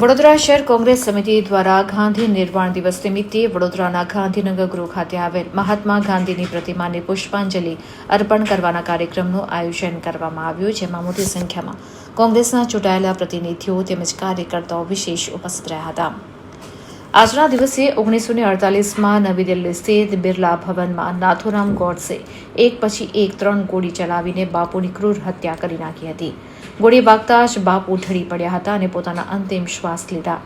વડોદરા શહેર કોંગ્રેસ સમિતિ દ્વારા ગાંધી નિર્વાણ દિવસ નિમિત્તે વડોદરાના ગાંધીનગર ગૃહ ખાતે આવેલ મહાત્મા ગાંધીની પ્રતિમાને પુષ્પાંજલિ અર્પણ કરવાના કાર્યક્રમનું આયોજન કરવામાં આવ્યું, જેમાં મોટી સંખ્યામાં કોંગ્રેસના ચૂંટાયેલા પ્રતિનિધિઓ તેમજ કાર્યકર્તાઓ વિશેષ ઉપસ્થિત રહ્યા હતા. આજના દિવસે 1948માં નવી દિલ્હી સ્થિત બિરલા ભવનમાં નાથુરામ ગોડસે એક પછી એક 3 ગોળી ચલાવીને બાપુની ક્રૂર હત્યા કરી નાખી હતી. ગોળી વાગતા જ બાપુ ઢળી પડ્યા હતા અને પોતાના અંતિમ શ્વાસ લીધા.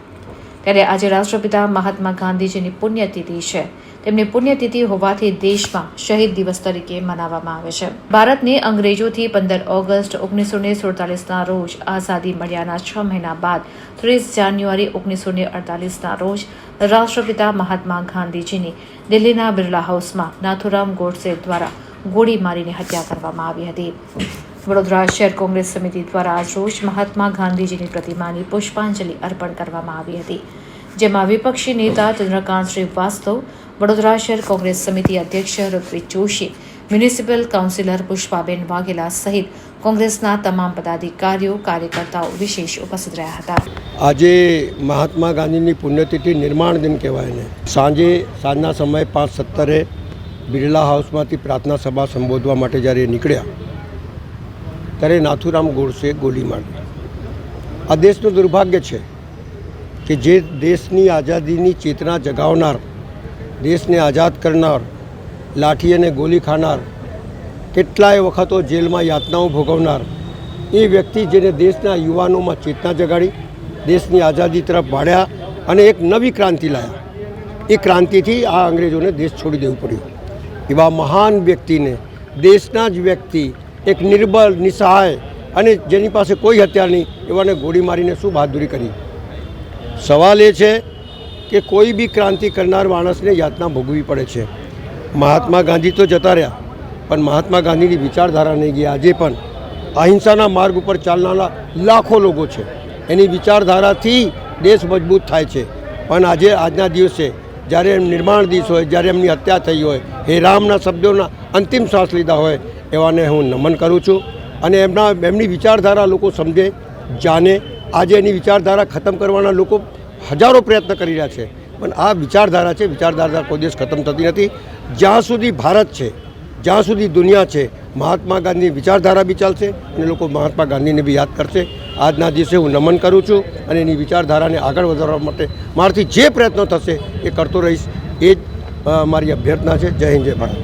ત્યારે આજે રાષ્ટ્રપિતા મહાત્મા ગાંધીજીની પુણ્યતિથિ છે. તેમની પુણ્યતિથિ હોવાથી દેશમાં શહીદ દિવસ તરીકે મનાવવામાં આવે છે. ભારતને અંગ્રેજોથી 15 ઓગસ્ટ 1947ના રોજ આઝાદી મળ્યાના 6 મહિના બાદ 30 જાન્યુઆરી 1948ના રોજ રાષ્ટ્રપિતા મહાત્મા ગાંધીજીની દિલ્હીના બિરલા હાઉસમાં નાથુરામ ગોડસે દ્વારા ગોળી મારીને હત્યા કરવામાં આવી હતી. વડોદરા શહેર કોંગ્રેસ સમિતિ દ્વારા આજરોજ મહાત્મા ગાંધીજીની પ્રતિમાની પુષ્પાંજલિ અર્પણ કરવામાં આવી હતી, જેમાં વિપક્ષી નેતા ચંદ્રકાંત શ્રીવાસ્તવ, વડોદરા શહેર કોંગ્રેસ સમિતિ અધ્યક્ષ ઋત્વિક જોશી, મ્યુનિસિપલ કાઉન્સિલર પુષ્પાબેન વાઘેલા સહિત કોંગ્રેસના તમામ પદાધિકારીઓ કાર્યકર્તાઓ વિશેષ ઉપસ્થિત રહ્યા હતા. આજે મહાત્મા ગાંધીની પુણ્યતિથિ નિર્માણ દિન કહેવાય ને. સાંજના સમયે 5:17 બિરલા હાઉસમાંથી પ્રાર્થના સભા સંબોધવા માટે જ્યારે નીકળ્યા ત્યારે નાથુરામ ગોડસે ગોળી મારી. આ દેશનું દુર્ભાગ્ય છે કે જે દેશની આઝાદીની ચેતના જગાવનાર, દેશને આઝાદ કરનાર, લાઠી અને ગોળી ખાનાર, કેટલાય વખતો જેલમાં યાતનાઓ ભોગવનાર એ વ્યક્તિ જેને દેશના યુવાનોમાં ચેતના જગાડી, દેશની આઝાદી તરફ વાળ્યા અને એક નવી ક્રાંતિ લાવ્યા. એ ક્રાંતિથી આ અંગ્રેજોને દેશ છોડી દેવું પડ્યું. એવા મહાન વ્યક્તિને દેશના જ વ્યક્તિ, એક નિર્બળ, નિસહાય અને જેની પાસે કોઈ હથિયાર નહીં એવાને ગોળી મારીને શું બહાદુરી કરી. સવાલ એ છે કે કોઈ બી ક્રાંતિ કરનાર માણસને યાતના ભોગવવી પડે છે. મહાત્મા ગાંધી તો જતા રહ્યા, પણ મહાત્મા ગાંધીની વિચારધારા નહીં ગઈ. આજે પણ અહિંસાના માર્ગ ઉપર ચાલનારા લાખો લોકો છે. એની વિચારધારાથી દેશ મજબૂત થાય છે. પણ આજના દિવસે જ્યારે નિર્માણ દિવસ હોય, જ્યારે એમની હત્યા થઈ હોય, હે રામના શબ્દોના અંતિમ શ્વાસ લીધા હોય, એવાને હું નમન કરું છું. અને એમની વિચારધારા લોકો સમજે, જાણે. આજે એની વિચારધારા ખતમ કરવાના લોકો હજારો પ્રયત્ન કરી રહ્યા છે, પણ આ વિચારધારા છે, વિચારધારા કોઈ દિવસ ખતમ થતી નથી. જ્યાં સુધી ભારત છે, જ્યાં સુધી દુનિયા છે, મહાત્મા ગાંધીની વિચારધારા બી ચાલશે અને લોકો મહાત્મા ગાંધીને બી યાદ કરશે. આજના દિવસે હું નમન કરું છું અને એની વિચારધારાને આગળ વધારવા માટે મારાથી જે પ્રયત્નો થશે એ કરતો રહીશ. એ જ મારી અભ્યર્થના છે. જય હિન્દ, જય ભારત.